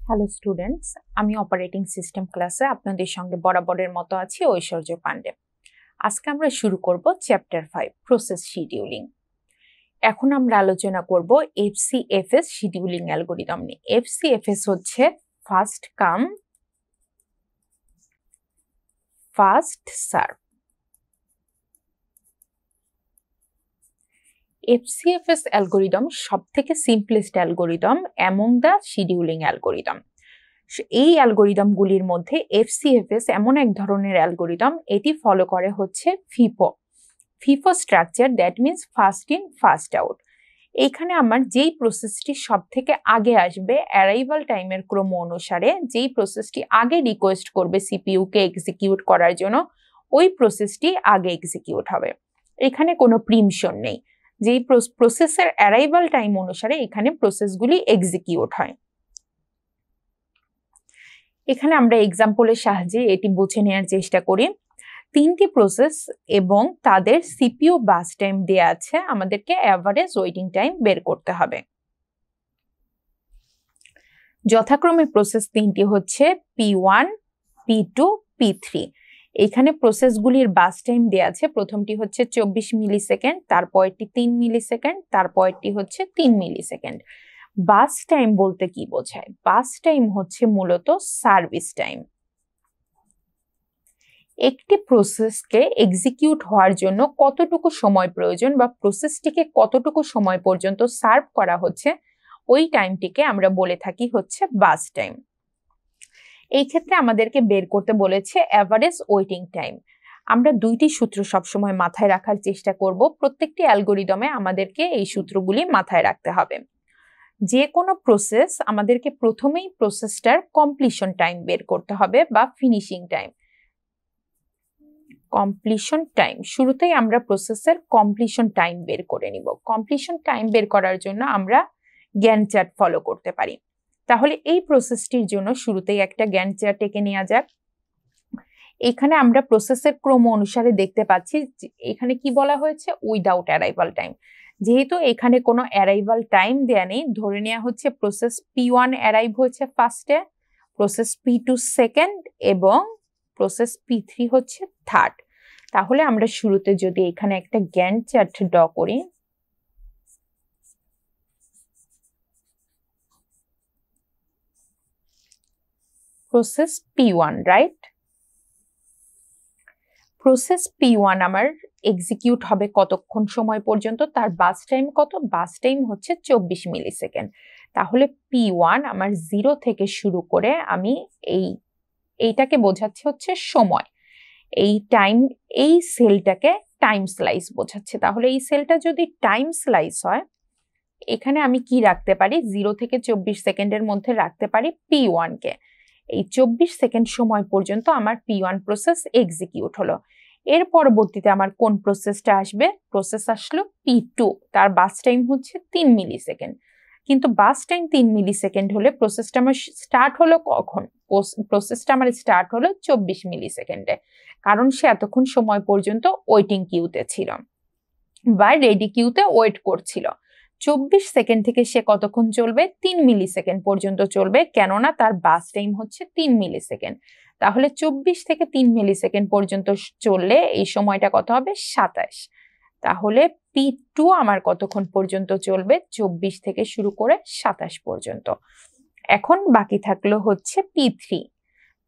Hello students, আমি operating system ক্লাসে আপনাদের সঙ্গে বরাবরের মতো আছি ঐশ্বর্য পান্ডে। আজকে আমরা শুরু করব চ্যাপ্টার 5 প্রসেস শিডিউলিং। এখন আমরা আলোচনা করব এফসিএফএস শিডিউলিং অ্যালগরিদম নিয়ে। এফসিএফএস হচ্ছে first come first serve. FCFS algorithm সবথেকে simplest algorithm among the scheduling algorithm. এই অ্যালগরিদমগুলির মধ্যে এফসিএফএস এমন এক ধরনের অ্যালগরিদম, এটি ফলো করে হচ্ছে FIFO structure, that means first in first out. এইখানে আমার যেই প্রসেসটি সব থেকে আগে আসবে অ্যারাইভাল টাইমের ক্রম অনুসারে, যেই প্রসেসটি আগে রিকোয়েস্ট করবে সিপিইউকে এক্সিকিউট করার জন্য, ওই প্রসেসটি আগে এক্সিকিউট হবে। এখানে কোনো প্রিমশন নেই, যেই প্রসেসের অ্যারাইভাল টাইম অনুসারে এখানে প্রসেসগুলি এক্সিকিউট হয়। এখানে আমরা এক্সাম্পলের সাহায্যে এটি বুঝে নেওয়ার চেষ্টা করি। তিনটি প্রসেস এবং তাদের সিপিইউ বাস টাইম দেয়া আছে, আমাদেরকে অ্যাভারেজ ওয়েটিং টাইম বের করতে হবে। যথাক্রমে প্রসেস তিনটি হচ্ছে P1, P2, P3। এখানে প্রসেসগুলির বাস টাইম দেয়া আছে। প্রথমটি হচ্ছে 24 মিলি সেকেন্ড, তারপরটি 3 মিলি সেকেন্ড, তারপরটি হচ্ছে 3 মিলি সেকেন্ড। বাস টাইম বলতে কি বোঝায়? বাস টাইম হচ্ছে মূলত সার্ভিস টাইম। একটি প্রসেসকে এক্সিকিউট হওয়ার জন্য কতটুকু সময় প্রয়োজন বা প্রসেসটিকে কতটুকু সময় পর্যন্ত সার্ভ করা হচ্ছে, ওই টাইমটিকে আমরা বলে থাকি হচ্ছে বাস টাইম। এই ক্ষেত্রে আমাদেরকে বের করতে বলেছে অ্যাভারেজ ওয়েটিং টাইম। আমরা দুইটি সূত্র সবসময় মাথায় রাখার চেষ্টা করব। প্রত্যেকটি অ্যালগরিদমে আমাদেরকে এই সূত্রগুলি মাথায় রাখতে হবে। যে কোনো প্রসেস আমাদেরকে প্রথমেই প্রসেসটার কমপ্লিশন টাইম বের করতে হবে বা ফিনিশিং টাইম। কমপ্লিশন টাইম, শুরুতেই আমরা প্রসেসের কমপ্লিশন টাইম বের করে নিব। কমপ্লিশন টাইম বের করার জন্য আমরা গ্যান্ট চার্ট ফলো করতে পারি। তাহলে এই প্রসেসটির জন্য শুরুতেই একটা গ্যান্ট চার্ট এঁকে নেওয়া যাক। এখানে আমরা প্রসেসের ক্রম অনুসারে দেখতে পাচ্ছি এখানে কি বলা হয়েছে, উইদাউট অ্যারাইভাল টাইম। যেহেতু এখানে কোনো অ্যারাইভাল টাইম দেয়া নেই, ধরে নেওয়া হচ্ছে প্রসেস P1 অ্যারাইভ হয়েছে ফার্স্টে, প্রসেস P2 সেকেন্ড এবং প্রসেস P3 হচ্ছে থার্ড। তাহলে আমরা শুরুতে যদি এখানে একটা গ্যান্ট চার্ট ড্র করি, process P1, right? Process P1 আমার এক্সিকিউট হবে কতক্ষণ সময় পর্যন্ত, তার বাস টাইম কত? বাস টাইম হচ্ছে 24 মিলি সেকেন্ড। তাহলে P1 আমার 0 থেকে শুরু করে আমি এইটাকে বোঝাচ্ছে হচ্ছে সময়, এই টাইম, এই সেলটাকে টাইম স্লাইস বোঝাচ্ছে। তাহলে এই সেলটা যদি টাইম স্লাইস হয়, এখানে আমি কি রাখতে পারি? 0 থেকে 24 সেকেন্ডের মধ্যে রাখতে পারি P1 কে। এই 24 সেকেন্ড সময় পর্যন্ত আমার P1 প্রসেস এক্সিকিউট হলো। এর পরবর্তীতে আমার কোন প্রসেসটা আসবে? প্রসেস আসলো P2, তার বাস টাইম হচ্ছে 3 মিলি সেকেন্ড। কিন্তু বাস টাইম 3 মিলি সেকেন্ড হলে প্রসেসটা আমার স্টার্ট হলো কখন? প্রসেসটা আমার স্টার্ট হলো 24 মিলি সেকেন্ডে, কারণ সে এতক্ষণ সময় পর্যন্ত ওয়েটিং কিউতে ছিল বা রেডি কিউতে ওয়েট করছিল। 24 সেকেন্ড থেকে সে কতক্ষণ চলবে? 3 মিলি সেকেন্ড পর্যন্ত চলবে, কেননা তার বাস টাইম হচ্ছে 3 মিলি সেকেন্ড। তাহলে 24 থেকে 3 মিলি সেকেন্ড পর্যন্ত চললে এই সময়টা কত হবে? 27। তাহলে P2 আমার কতক্ষণ পর্যন্ত চলবে? 24 থেকে শুরু করে 27 পর্যন্ত। এখন বাকি থাকলো হচ্ছে P3।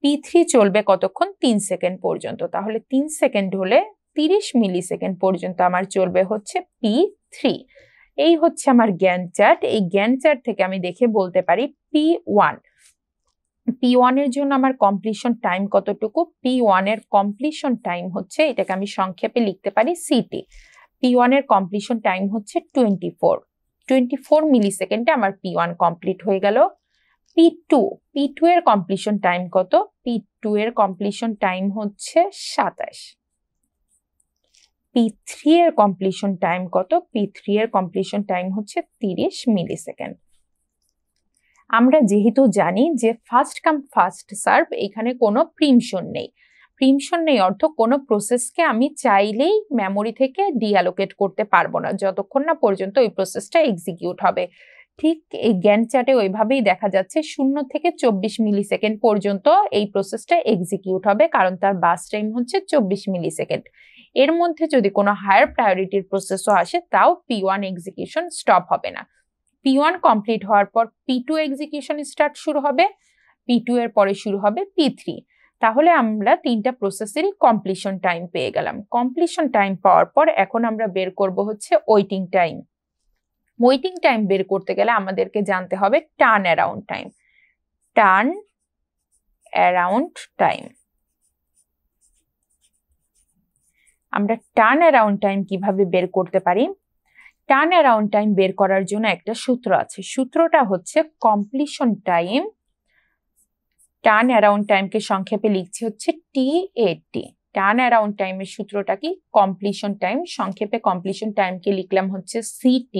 P3 চলবে কতক্ষণ? 3 সেকেন্ড পর্যন্ত। তাহলে 3 সেকেন্ড হলে 30 মিলি সেকেন্ড পর্যন্ত আমার চলবে হচ্ছে P3। এই হচ্ছে আমার গ্যান্ট চার্ট। এই গ্যান্ট চার্ট থেকে আমি দেখে বলতে পারি P1 এর জন্য আমার কমপ্লিশন টাইম কতটুকু? P1 এর কমপ্লিশন টাইম হচ্ছে, এটাকে আমি সংক্ষেপে লিখতে পারি CT। P1 এর কমপ্লিশন টাইম হচ্ছে 24 মিলি সেকেন্ডে আমার P1 কমপ্লিট হয়ে গেল। P2 এর কমপ্লিশন টাইম কত? P2 এর কমপ্লিশন টাইম হচ্ছে 27। P3 এর কমপ্লিশন টাইম কত? P3 এর কমপ্লিশন টাইম হচ্ছে 30 মিলি সেকেন্ড। আমরা যেহেতু জানি যে ফার্স্ট কাম ফার্স্ট সার্ভ, এখানে কোনো প্রিমশন নেই। প্রিমশন নেই অর্থ কোনো প্রসেসকে আমি চাইলেই মেমোরি থেকে ডিঅ্যালোকেট করতে পারবো না যতক্ষণ না পর্যন্ত ওই প্রসেসটা এক্সিকিউট হবে। ঠিক এই গ্যান্ট চার্টে ওইভাবেই দেখা যাচ্ছে 0 থেকে 24 মিলিসেকেন্ড পর্যন্ত এই প্রসেসটা এক্সিকিউট হবে, কারণ তার বাস টাইম হচ্ছে 24 মিলিসেকেন্ড। এর মধ্যে যদি কোনো হায়ার প্রায়োরিটির প্রসেসও আসে তাও P1 এক্সিকিউশন স্টপ হবে না। P1 কমপ্লিট হওয়ার পর P2 এক্সিকিউশন স্টার্ট শুরু হবে, P2 এর পরে শুরু হবে P3। তাহলে আমরা তিনটা প্রসেসেরই কমপ্লিশন টাইম পেয়ে গেলাম। কমপ্লিশন টাইম পাওয়ার পর এখন আমরা বের করব হচ্ছে ওয়েটিং টাইম। ওয়েটিং টাইম বের করতে গেলে আমাদেরকে জানতে হবে turn around time. Turn around time, আমরা টার্ন অ্যারাউন্ড টাইম কিভাবে বের করতে পারি? টার্ন অ্যারাউন্ড টাইম বের করার জন্য একটা সূত্র আছে। সূত্রটা হচ্ছে কমপ্লিশন টাইম, টার্ন অ্যারাউন্ড টাইমকে সংক্ষেপে লিখছি হচ্ছে TAT। টার্ন অ্যারাউন্ড টাইমের সূত্রটা কি? কমপ্লিশন টাইম, সংক্ষেপে কমপ্লিশন টাইমকে লিখলাম হচ্ছে CT।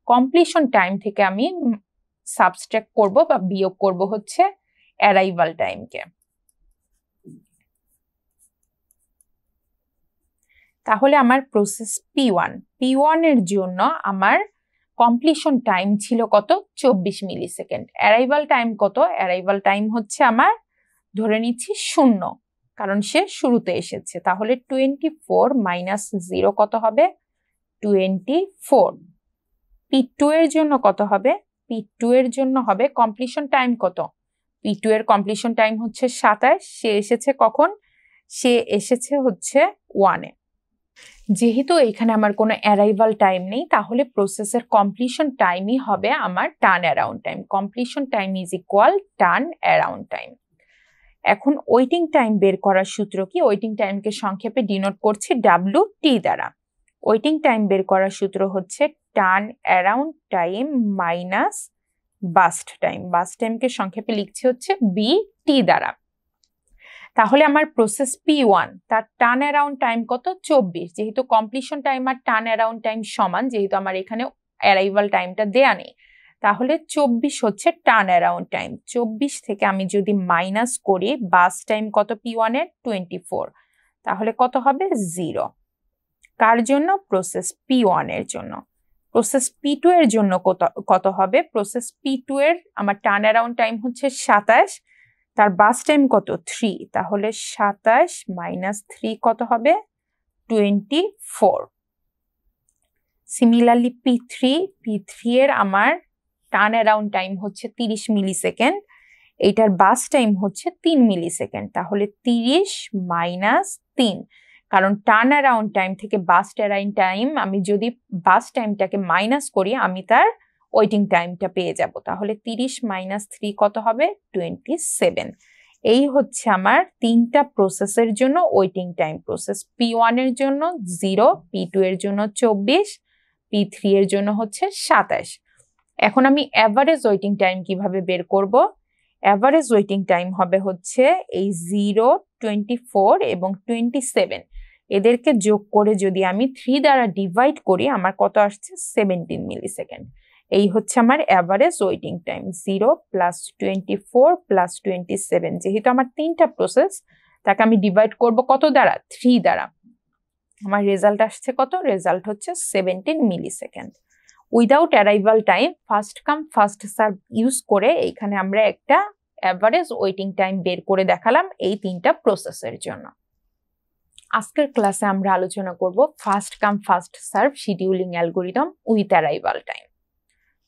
কমপ্লিশন টাইম থেকে আমি সাবস্ট্রাক্ট করব বা বিয়োগ করব হচ্ছে অ্যারাইভাল টাইমকে। তাহলে আমার প্রসেস P1 এর জন্য আমার কমপ্লিশন টাইম ছিল কত? 24 মিলিসেকেন্ড। অ্যারাইভাল টাইম কত? অ্যারাইভাল টাইম হচ্ছে আমার ধরে নিচ্ছি 0, কারণ সে শুরুতে এসেছে। তাহলে 24 মাইনাস 0 কত হবে? 24। P2 এর জন্য কত হবে? P2 এর জন্য হবে কমপ্লিশন টাইম কত? P2 এর কমপ্লিশন টাইম হচ্ছে 27। সে এসেছে কখন? সে এসেছে হচ্ছে 1-এ। যেহেতু এখানে আমার কোনো অ্যারাইভাল টাইম নেই, তাহলে প্রসেসের কমপ্লিশন টাইমই হবে আমার turn around time. Completion time is equal turn around time. এখন ওয়েটিং টাইম বের করার সূত্র কি? ওয়েটিং টাইমকে সংক্ষেপে ডিনোট করছি WT দ্বারা। ওয়েটিং টাইম বের করার সূত্র হচ্ছে turn around time minus burst time. Burst টাইমকে সংক্ষেপে লিখছি হচ্ছে BT দ্বারা। তাহলে আমার প্রসেস P1 তার টার্ন অ্যারাউন্ড টাইম কত? 24। যেহেতু কমপ্লিশন টাইম আর টার্ন অ্যারাউন্ড টাইম সমান, যেহেতু আমার এখানে অ্যারাইভাল টাইমটা দেয়া নেই, তাহলে 24 হচ্ছে টার্ন অ্যারাউন্ড টাইম। 24 থেকে আমি যদি মাইনাস করি বাস টাইম কত P1 এর? 24। তাহলে কত হবে? 0। কার জন্য? প্রসেস P1 এর জন্য। প্রসেস P2 এর জন্য কত হবে? প্রসেস P2 এর আমার টার্ন অ্যারাউন্ড টাইম হচ্ছে 27, তার বাস টাইম কত? 3। তাহলে 27 মাইনাস 3 কত হবে? 24। সিমিলারলি P3 এর আমার টার্ন অ্যারাউন্ড টাইম হচ্ছে 30 মিলিসেকেন্ড, এইটার বাস টাইম হচ্ছে 3 মিলিসেকেন্ড। তাহলে 30 মাইনাস 3, কারণ টার্ন অ্যারাউন্ড টাইম থেকে বাস অ্যারাউন্ড টাইম আমি যদি বাস টাইমটাকে মাইনাস করি আমি তার ওয়েটিং টাইমটা পেয়ে যাব। তাহলে 30 মাইনাস 3 কত হবে? 27। এই হচ্ছে আমার তিনটা প্রসেসের জন্য ওয়েটিং টাইম। প্রসেস P1 এর জন্য 0, P2 এর জন্য 24, P3 এর জন্য হচ্ছে 27। এখন আমি অ্যাভারেজ ওয়েটিং টাইম কিভাবে বের করব? অ্যাভারেজ ওয়েটিং টাইম হবে হচ্ছে এই 0, 24 এবং 27, এদেরকে যোগ করে যদি আমি 3 দ্বারা ডিভাইড করি আমার কত আসছে? 17 মিলিসেকেন্ড। এই হচ্ছে আমার average waiting time. 0 plus 24 plus 27, যেহেতু আমার তিনটা প্রসেস, তাকে আমি ডিভাইড করব কত দ্বারা? 3 দ্বারা। আমার রেজাল্ট আসছে কত? রেজাল্ট হচ্ছে 17 milliseconds. Without arrival time first come first serve use করে এখানে আমরা একটা অ্যাভারেজ ওয়েটিং টাইম বের করে দেখালাম এই তিনটা প্রসেসের জন্য। আজকের ক্লাসে আমরা আলোচনা করব first come first serve scheduling algorithm with arrival time.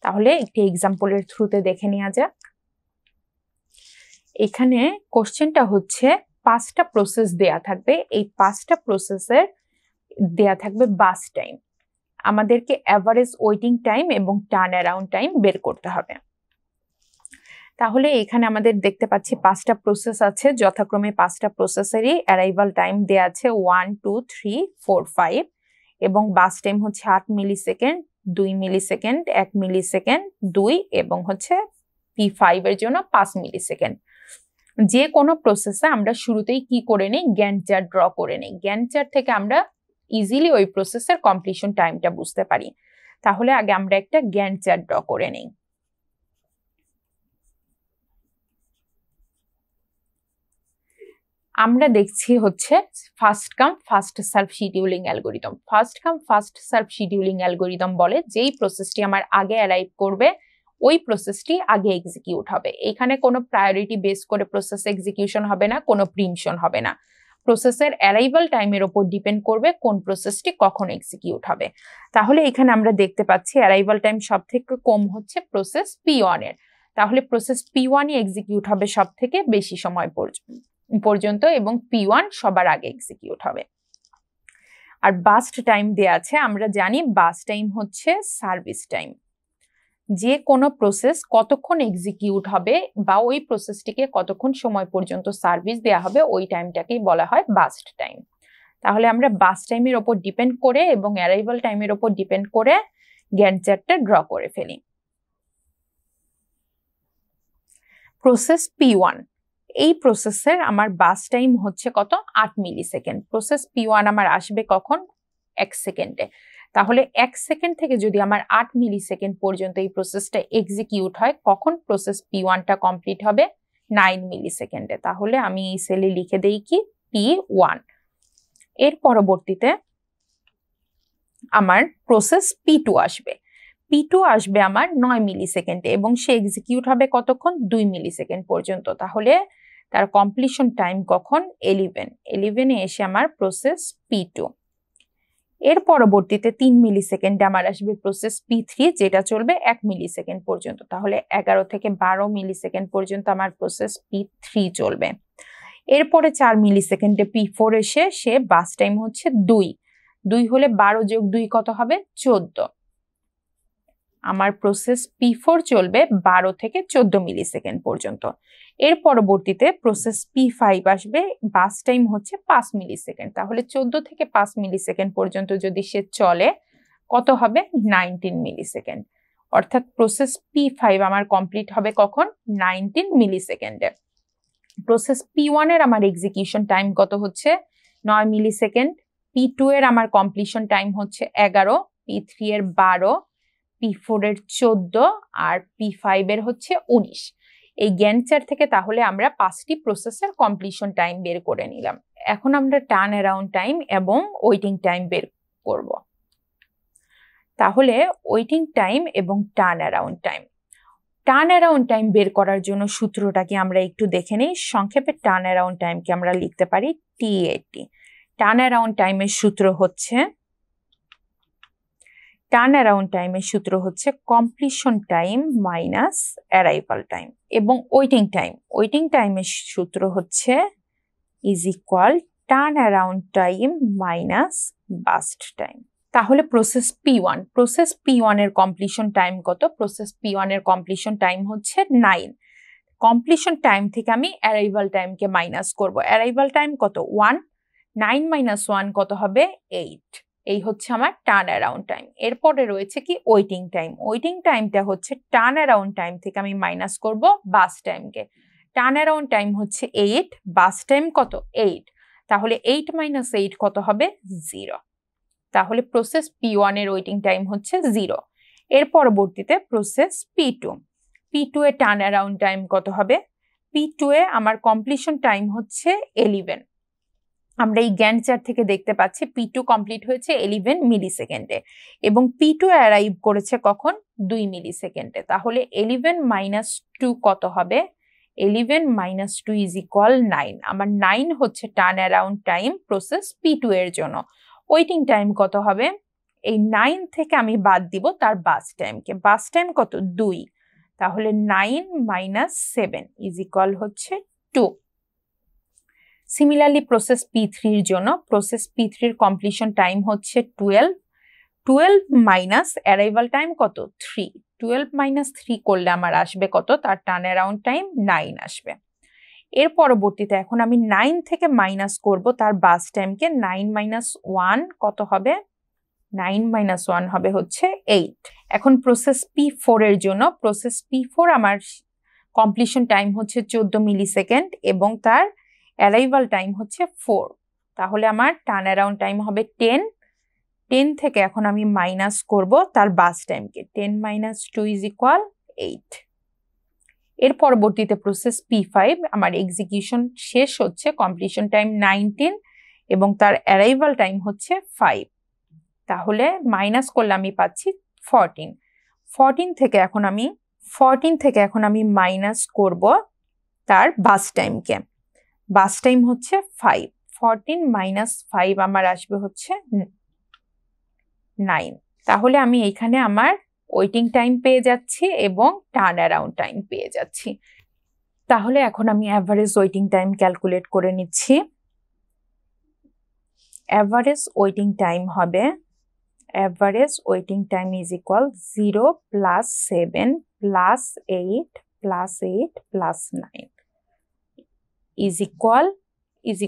তাহলে একটি এক্সাম্পলের থ্রুতে দেখে নেওয়া যাক। এখানে কোশ্চেনটা হচ্ছে 5টা প্রসেস দেয়া থাকবে, এই 5টা প্রসেসের দেয়া থাকবে বাস টাইম। আমাদেরকে অ্যাভারেজ ওয়েটিং টাইম এবং টার্ন অ্যারাউন্ড টাইম বের করতে হবে। তাহলে এখানে আমাদের দেখতে পাচ্ছি 5টা প্রসেস আছে, যথাক্রমে 5টা প্রসেসেরই অ্যারাইভাল টাইম দেয়া আছে 1, 2, 3, 4, 5 এবং বাস টাইম হচ্ছে 8 মিলিসেকেন্ড, 2 মিলিসেকেন্ড, 1 মিলিসেকেন্ড, 2 এবং হচ্ছে P5 এর জন্য 5 মিলিসেকেন্ড। যে কোনো প্রসেসে আমরা শুরুতেই কি করে নিই? গ্যান্ট চার্ট ড্র করে নিই। গ্যান্ট চার্ট থেকে আমরা ইজিলি ওই প্রসেসের কমপ্লিশন টাইমটা বুঝতে পারি। তাহলে আগে আমরা একটা গ্যান্ট চার্ট ড্র করে নিই। আমরা দেখছি হচ্ছে first come first serve scheduling algorithm. First come first serve scheduling algorithm বলে যেই প্রসেসটি আমার আগে অ্যারাইভ করবে ওই প্রসেসটি আগে এক্সিকিউট হবে। এখানে কোনো প্রায়োরিটি বেস করে প্রসেস এক্সিকিউশন হবে না, কোনো প্রিমশন হবে না। প্রসেসের অ্যারাইভাল টাইমের ওপর ডিপেন্ড করবে কোন প্রসেসটি কখন এক্সিকিউট হবে। তাহলে এখানে আমরা দেখতে পাচ্ছি অ্যারাইভাল টাইম সব থেকে কম হচ্ছে প্রসেস P1 এর। তাহলে প্রসেস P1 ই এক্সিকিউট হবে সব থেকে বেশি সময় পর্যন্ত এবং P1 সবার আগে এক্সিকিউট হবে। আর বাস্ট টাইম দেয়া আছে, আমরা জানি বাস্ট টাইম হচ্ছে সার্ভিস টাইম। যে কোনো প্রসেস কতক্ষণ এক্সিকিউট হবে বা ওই প্রসেসটিকে কতক্ষণ সময় পর্যন্ত সার্ভিস দেওয়া হবে ওই টাইমটাকেই বলা হয় বাস্ট টাইম। তাহলে আমরা বাস্ট টাইমের ওপর ডিপেন্ড করে এবং অ্যারাইভাল টাইমের ওপর ডিপেন্ড করে গ্যান্ট চার্টটা ড্র করে ফেলি। প্রসেস P1, এই প্রসেসের আমার বাস্ট টাইম হচ্ছে কত 8 মিলি সেকেন্ড। প্রসেস P1 আমার আসবে কখন 1 সেকেন্ডে। তাহলে 1 সেকেন্ড থেকে যদি আমার 8 মিলি সেকেন্ড পর্যন্ত এই প্রসেসটা এক্সিকিউট হয়, কখন প্রসেস P1টা কমপ্লিট হবে 9 মিলি সেকেন্ডে। তাহলে আমি এই সেলে লিখে দেই কি P1। এর পরবর্তীতে আমার প্রসেস P2 আসবে। P2 আসবে আমার 9 মিলি সেকেন্ডে এবং সে এক্সিকিউট হবে কতক্ষণ 2 মিলি সেকেন্ড পর্যন্ত। তাহলে তার কমপ্লিশন টাইম কখন 11 এসে আমার প্রসেস P2। এর পরবর্তীতে 3 মিলি সেকেন্ডে আমার আসবে প্রসেস P3 যেটা চলবে 1 মিলি সেকেন্ড পর্যন্ত। তাহলে 11 থেকে 12 মিলি সেকেন্ড পর্যন্ত আমার প্রসেস P3 চলবে। এরপরে 4 মিলি সেকেন্ডে P4 এসে সে বাস টাইম হচ্ছে 2 হলে 12 যোগ 2 কত হবে 14। আমার প্রসেস P4 চলবে 12 থেকে 14 মিলি সেকেন্ড পর্যন্ত। এর পরবর্তীতে প্রসেস P5 আসবে, বাস টাইম হচ্ছে 5 মিলি সেকেন্ড। তাহলে 14 থেকে 5 মিলি সেকেন্ড পর্যন্ত যদি সে চলে কত হবে 19 মিলি সেকেন্ড। অর্থাৎ প্রসেস P5 আমার কমপ্লিট হবে কখন 19 মিলি সেকেন্ডে। প্রসেস P1 এর আমার এক্সিকিউশন টাইম কত হচ্ছে 9 মিলি সেকেন্ড। P2 এর আমার কমপ্লিশন টাইম হচ্ছে 11, P3 এর 12, P4 এর 14 আর P5 এর হচ্ছে 19। এই গ্যান্ট চার্ট থেকে তাহলে আমরা 5টি প্রসেসের কমপ্লিশন টাইম বের করে নিলাম। এখন আমরা টার্ন অ্যারাউন্ড টাইম এবং ওয়েটিং টাইম বের করব। তাহলে ওয়েটিং টাইম এবং turn around time. Turn around time বের করার জন্য সূত্রটাকে আমরা একটু দেখে নিই। সংক্ষেপে টার্ন অ্যারাউন্ড টাইমকে আমরা লিখতে পারি TAT। টার্ন অ্যারাউন্ড টাইমের সূত্র হচ্ছে completion time minus arrival time এবং ওয়েটিং টাইমের সূত্র হচ্ছে is equal turn around time minus burst time. তাহলে প্রসেস P1 এর কমপ্লিশন টাইম কত? প্রসেস P1 এর কমপ্লিশন টাইম হচ্ছে 9। কমপ্লিশন টাইম থেকে আমি অ্যারাইভাল টাইমকে মাইনাস করব। অ্যারাইভাল টাইম কত 1, 9 মাইনাস 1 কত হবে 8। এই হচ্ছে আমার টার্ন অ্যারাউন্ড টাইম। এরপরে রয়েছে কি ওয়েটিং টাইমটা হচ্ছে টার্ন অ্যারাউন্ড টাইম থেকে আমি মাইনাস করব বাস টাইমকে। টার্ন অ্যারাউন্ড টাইম হচ্ছে 8, বাস টাইম কত 8। তাহলে 8 মাইনাস 8 কত হবে 0। তাহলে প্রসেস P1 এর ওয়েটিং টাইম হচ্ছে 0। এর পরবর্তীতে প্রসেস P2 এর টার্ন অ্যারাউন্ড টাইম কত হবে? P2 এ আমার কমপ্লিশন টাইম হচ্ছে 11। আমরা এই গ্যান্ট চার্ট থেকে দেখতে পাচ্ছি P2 কমপ্লিট হয়েছে 11 মিলি সেকেন্ডে এবং P2 অ্যারাইভ করেছে কখন 2 মিলি সেকেন্ডে। তাহলে 11 মাইনাস 2 কত হবে? 11 মাইনাস 2 ইজ ইকুয়াল 9। আমার 9 হচ্ছে turn around time process P2 এর জন্য। ওয়েটিং টাইম কত হবে? এই 9 থেকে আমি বাদ দিব তার বাস টাইমকে। বাস টাইম কত 2। তাহলে 9 মাইনাস 7 ইজ ইকুয়াল হচ্ছে 2। সিমিলারলি প্রসেস P3 এর জন্য প্রসেস P3 এর কমপ্লিশন টাইম হচ্ছে 12 মাইনাস অ্যারাইভাল টাইম কত 3। 12 মাইনাস 3 করলে আমার আসবে কত? তার টার্ন অ্যারাউন্ড টাইম 9 আসবে। এর পরবর্তীতে এখন আমি 9 থেকে মাইনাস করব তার বাস টাইমকে। 9 মাইনাস 1 কত হবে? 9 মাইনাস 1 হবে হচ্ছে 8। এখন প্রসেস P4 এর জন্য প্রসেস P4 আমার কমপ্লিশন টাইম হচ্ছে 14 মিলি সেকেন্ড এবং তার অ্যারাইভাল টাইম হচ্ছে 4। তাহলে আমার টার্ন অ্যারাউন্ড টাইম হবে 10 থেকে এখন আমি মাইনাস করব তার বাস টাইমকে। 10 মাইনাস 2 ইজ ইকুয়াল 8। এর পরবর্তীতে প্রসেস P5 আমার এক্সিকিউশন শেষ হচ্ছে, কমপ্লিশন টাইম 19 এবং তার অ্যারাইভাল টাইম হচ্ছে 5। তাহলে মাইনাস করলে আমি পাচ্ছি 14। 14 থেকে এখন আমি মাইনাস করব তার বাস টাইমকে। বাস টাইম হচ্ছে 5। 14 মাইনাস 5 আমার আসবে হচ্ছে 9। তাহলে আমি এখানে আমার ওয়েটিং টাইম পেয়ে যাচ্ছি এবং টার্ন অ্যারাউন্ড টাইম পেয়ে যাচ্ছি। তাহলে এখন আমি অ্যাভারেজ ওয়েটিং টাইম ক্যালকুলেট করে নিচ্ছি। অ্যাভারেজ ওয়েটিং টাইম হবে, average waiting time is equal 0 plus 7 plus 8 plus 8 plus 9 is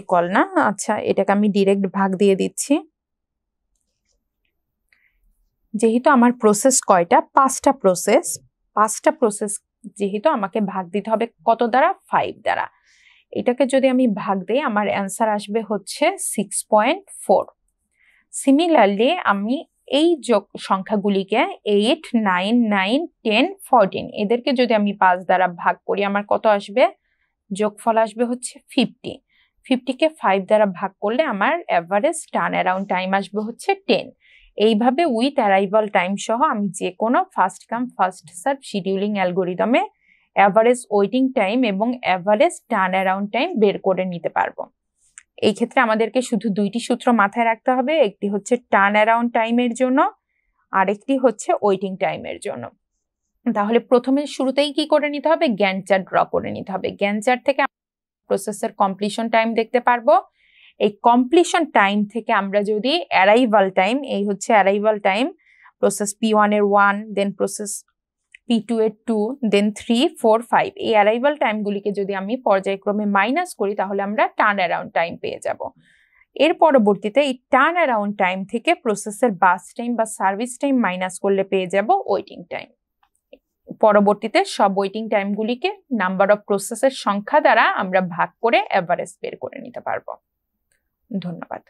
equal না, আচ্ছা এটাকে আমি ডিরেক্ট ভাগ দিয়ে দিচ্ছি। যেহেতু আমার প্রসেস কয়টা, 5টা প্রসেস যেহেতু আমাকে ভাগ দিতে হবে কত দ্বারা, 5 দ্বারা। এটাকে যদি আমি ভাগ দিই আমার অ্যান্সার আসবে হচ্ছে 6.4। সিমিলারলি আমি এই সংখ্যাগুলিকে 8, 9, 9, 10, 14 এদেরকে যদি আমি 5 দ্বারা ভাগ করি আমার কত আসবে, যোগফল আসবে হচ্ছে 50। 50কে 5 দ্বারা ভাগ করলে আমার অ্যাভারেজ টার্ন অ্যারাউন্ড টাইম আসবে হচ্ছে 10। এইভাবে উইথ অ্যারাইভাল টাইম সহ আমি যে কোনো first come first serve scheduling অ্যালগোরিদমে অ্যাভারেজ ওয়েটিং টাইম এবং অ্যাভারেজ টার্ন অ্যারাউন্ড টাইম বের করে নিতে পারবো। এই ক্ষেত্রে আমাদেরকে শুধু 2টি সূত্র মাথায় রাখতে হবে, একটি হচ্ছে টার্ন অ্যারাউন্ড টাইমের জন্য, আরেকটি হচ্ছে ওয়েটিং টাইমের জন্য। তাহলে প্রথমে শুরুতেই কি করে নিতে হবে, গ্যান্ট চার্ট ড্র করে নিতে হবে। গ্যান্ট চার্ট থেকে প্রসেসের কমপ্লিশন টাইম দেখতে পারবো। এই কমপ্লিশন টাইম থেকে আমরা যদি অ্যারাইভাল টাইম, এই হচ্ছে অ্যারাইভাল টাইম, প্রসেস P1 এর 1, দেন প্রসেস P2 এর 2, দেন 3, 4, 5 এই অ্যারাইভাল টাইমগুলিকে যদি আমি পর্যায়ক্রমে মাইনাস করি তাহলে আমরা টার্ন অ্যারাউন্ড টাইম পেয়ে যাব। এর পরবর্তীতে এই টার্ন অ্যারাউন্ড টাইম থেকে প্রসেসের বাস টাইম বা সার্ভিস টাইম মাইনাস করলে পেয়ে যাব ওয়েটিং টাইম। পরবর্তীতে সব ওয়েটিং টাইমগুলিকে নাম্বার অফ প্রসেসের সংখ্যা দ্বারা আমরা ভাগ করে অ্যাভারেজ বের করে নিতে পারবো। ধন্যবাদ।